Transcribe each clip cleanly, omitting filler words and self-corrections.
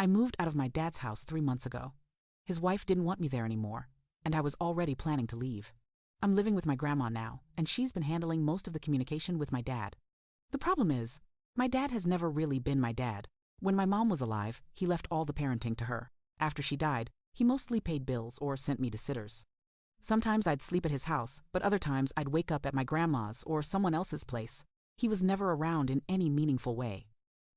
I moved out of my dad's house 3 months ago. His wife didn't want me there anymore, and I was already planning to leave. I'm living with my grandma now, and she's been handling most of the communication with my dad. The problem is, my dad has never really been my dad. When my mom was alive, he left all the parenting to her. After she died, he mostly paid bills or sent me to sitters. Sometimes I'd sleep at his house, but other times I'd wake up at my grandma's or someone else's place. He was never around in any meaningful way.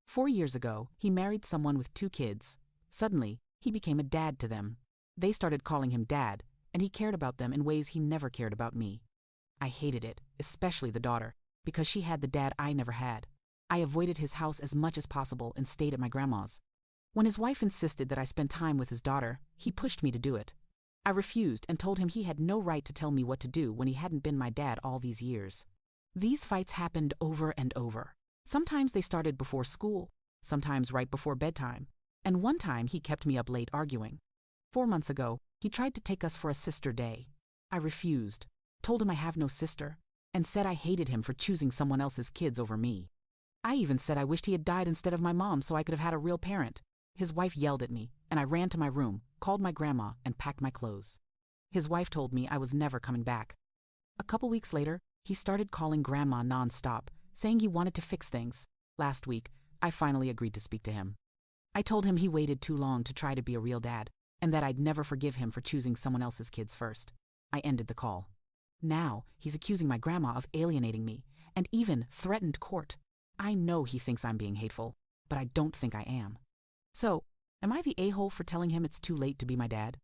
4 years ago, he married someone with 2 kids. Suddenly, he became a dad to them. They started calling him dad, and he cared about them in ways he never cared about me. I hated it, especially the daughter, because she had the dad I never had. I avoided his house as much as possible and stayed at my grandma's. When his wife insisted that I spend time with his daughter, he pushed me to do it. I refused and told him he had no right to tell me what to do when he hadn't been my dad all these years. These fights happened over and over. Sometimes they started before school, sometimes right before bedtime, and one time he kept me up late arguing. 4 months ago, he tried to take us for a sister day. I refused, told him I have no sister, and said I hated him for choosing someone else's kids over me. I even said I wished he had died instead of my mom so I could have had a real parent. His wife yelled at me, and I ran to my room, called my grandma, and packed my clothes. His wife told me I was never coming back. A couple weeks later, he started calling grandma non-stop, saying he wanted to fix things. Last week, I finally agreed to speak to him. I told him he waited too long to try to be a real dad, and that I'd never forgive him for choosing someone else's kids first. I ended the call. Now, he's accusing my grandma of alienating me, and even threatened court. I know he thinks I'm being hateful, but I don't think I am. So, am I the a-hole for telling him it's too late to be my dad?